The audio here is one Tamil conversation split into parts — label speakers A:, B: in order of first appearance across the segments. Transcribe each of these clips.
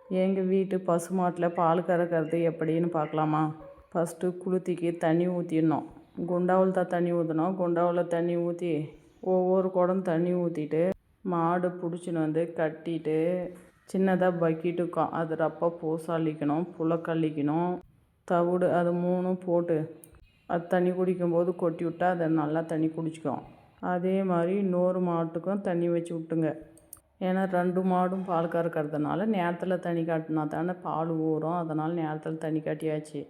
A: எங்கள் வீட்டு பசுமாட்டில் பால் கறக்கிறது எப்படின்னு பார்க்கலாமா? ஃபஸ்ட்டு குளுத்திக்கு தண்ணி ஊற்றிடணும். குண்டாவில் தான் தண்ணி ஊற்றணும். குண்டாவில் தண்ணி ஊற்றி ஒவ்வொரு குடம் தண்ணி ஊற்றிட்டு மாடு பிடிச்சின்னு வந்து கட்டிட்டு சின்னதாக பக்கெட்டுக்கும் அது ரப்ப பூசா அள்ளிக்கணும், புழக்க அள்ளிக்கணும், தவிடு அது மூணும் போட்டு அது தண்ணி குடிக்கும்போது கொட்டி விட்டா அதை நல்லா தண்ணி குடிச்சிக்கும். அதே மாதிரி இன்னொரு மாட்டுக்கும் தண்ணி வச்சு விட்டுங்க. ஏன்னா 2 மாடும் பால் கறக்கிறதுனால நேரத்தில் தண்ணி காட்டினா தானே பால் ஊறும். அதனால் நேரத்தில் தண்ணி காட்டியாச்சு.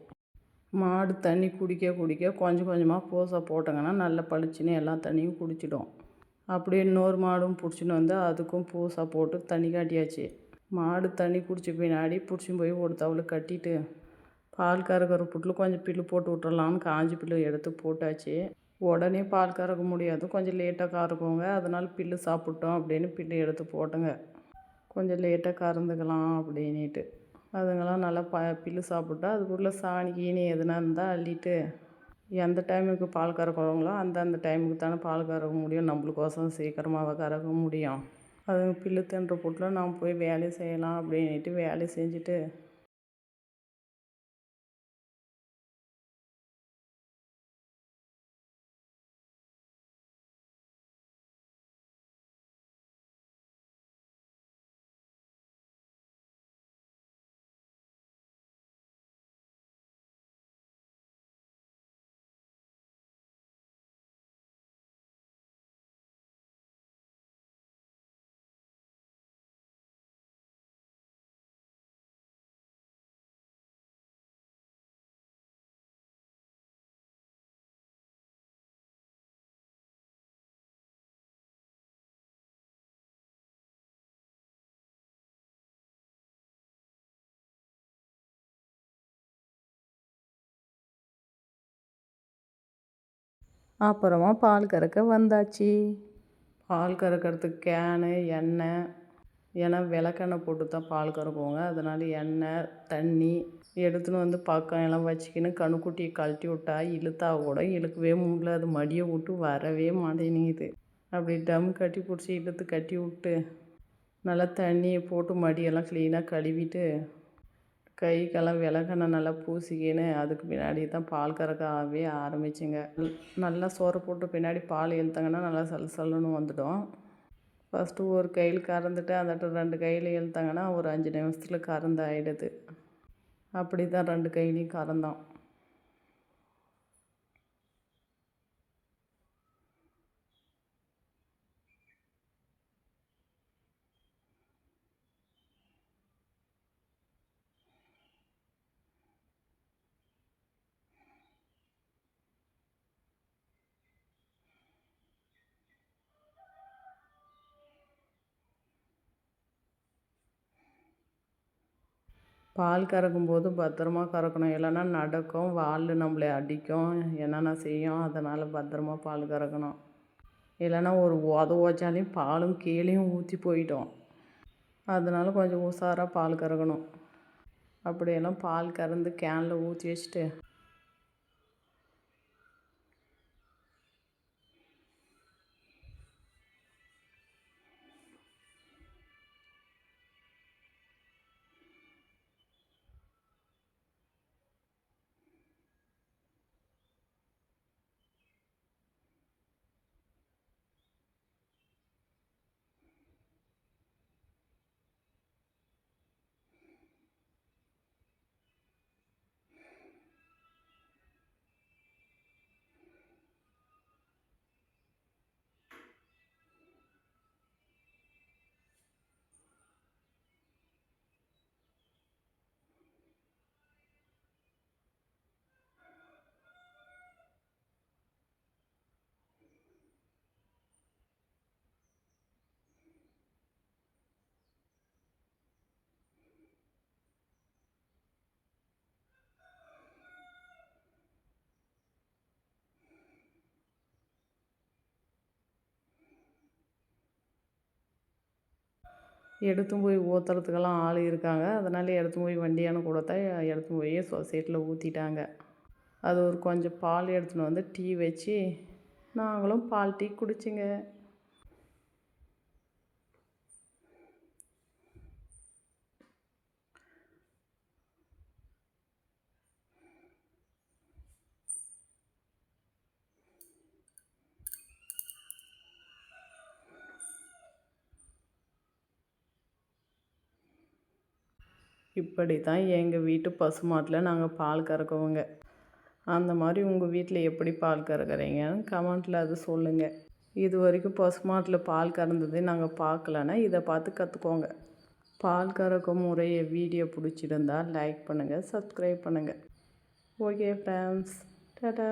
A: மாடு தண்ணி குடிக்க குடிக்க கொஞ்சம் கொஞ்சமாக பூசை போட்டங்கன்னா நல்ல பளிச்சுன்னு எல்லா தண்ணியும் குடிச்சிடும். அப்படியே இன்னொரு மாடும் பிடிச்சின்னு வந்து அதுக்கும் பூசை போட்டு தண்ணி காட்டியாச்சு. மாடு தண்ணி குடித்த பின்னாடி பிடிச்சின்னு போய் ஒரு தவளை கட்டிட்டு பால் கறக்கிற புட்டில் கொஞ்சம் புல்லு போட்டு விட்டுறலான்னு காஞ்சி புல்லு எடுத்து போட்டாச்சு. உடனே பால் கறக்க முடியாது, கொஞ்சம் லேட்டாக கறக்குங்க. அதனால் புல்லு சாப்பிட்டோம் அப்படின்னு புல்லு எடுத்து போட்டுங்க. கொஞ்சம் லேட்டாக கறந்துக்கலாம் அப்படின்ட்டு அதுங்கெல்லாம் நல்லா புல்லு சாப்பிட்டா அதுக்குள்ளே சாணி கீனி எதுனா இருந்தால் அள்ளிட்டு எந்த டைமுக்கு பால் கறக்குறவங்களோ அந்த டைமுக்கு தானே பால் கறக்க முடியும். நம்மளுக்கோசம் சீக்கிரமாக கறக்க முடியும். அதுங்க புல்லு தின்ற புட்டில் நாம் போய் வேலையை செய்யலாம் அப்படின்ட்டு வேலையை செஞ்சுட்டு அப்புறமா பால் கறக்க வந்தாச்சு. பால் கறக்கிறதுக்கு கேனு, எண்ணெய், ஏன்னா விளக்கெண்ணெய் போட்டு தான் பால் கறக்குவோங்க. அதனால் எண்ணெய், தண்ணி எடுத்துன்னு வந்து பக்கம் எல்லாம் வச்சுக்கின்னு கணுக்குட்டியை கழட்டி விட்டா இழுத்தா கூட இழுக்கவே முடியல. அது மடியை விட்டு வரவே மாட்டேங்குது. அப்படி டம் கட்டி பிடிச்சி இழுத்து கட்டி விட்டு நல்லா தண்ணியை போட்டு மடியெல்லாம் க்ளீனாக கழுவிட்டு கைக்கெல்லாம் விளக்கெண்ணெய் நல்லா பூசிக்கின்னு அதுக்கு பின்னாடி தான் பால் கறக்கவே ஆரம்பிச்சுங்க. நல்லா சோறு போட்டு பின்னாடி பால் இழுத்தாங்கன்னா நல்லா சல்லுன்னு வந்துடும். ஃபஸ்ட்டு ஒரு கையில் கறந்துட்டு அந்த 2 கையில் இழுத்தாங்கன்னா ஒரு 5 நிமிஷத்தில் கறந்து ஆகிடுது. அப்படி தான் 2 கையிலையும் கறந்தோம். பால் கறக்கும்போது பத்திரமா கறக்கணும், இல்லைன்னா நடக்கும், வால் நம்மளை அடிக்கும், என்னென்ன செய்யும். அதனால் பத்திரமா பால் கறக்கணும். இல்லைன்னா ஒரு உதச்சாலையும் பாலும் கீழேயும் ஊற்றி போயிடும். அதனால கொஞ்சம் உஷாராக பால் கறக்கணும். அப்படியெல்லாம் பால் கறந்து கேனில் ஊற்றி வச்சுட்டு எடுத்துன்னு போய் ஊற்றுறதுக்கெல்லாம் ஆள் இருக்காங்க. அதனால் எடுத்துன்னு போய் வண்டியான கொடுத்தா எடுத்துன்னு போய் சொசைட்டியில் ஊற்றிட்டாங்க. அது ஒரு கொஞ்சம் பால் எடுத்துன்னு வந்து டீ வச்சு நாங்களும் பால் டீ குடிச்சிங்க. இப்படி தான் எங்கள் வீட்டு பசுமாட்டில் நாங்கள் பால் கறக்குவோங்க. அந்த மாதிரி உங்கள் வீட்டில் எப்படி பால் கறக்குறீங்கன்னு கமெண்ட்டில் அது சொல்லுங்கள். இது வரைக்கும் பசுமாட்டில் பால் கறந்தது நாங்கள் பார்க்கலன்னா இதை பார்த்து கற்றுக்கோங்க. பால் கறக்கும் முறையை வீடியோ பிடிச்சிருந்தால் லைக் பண்ணுங்கள், சப்ஸ்கிரைப் பண்ணுங்கள். Okay friends, Tata.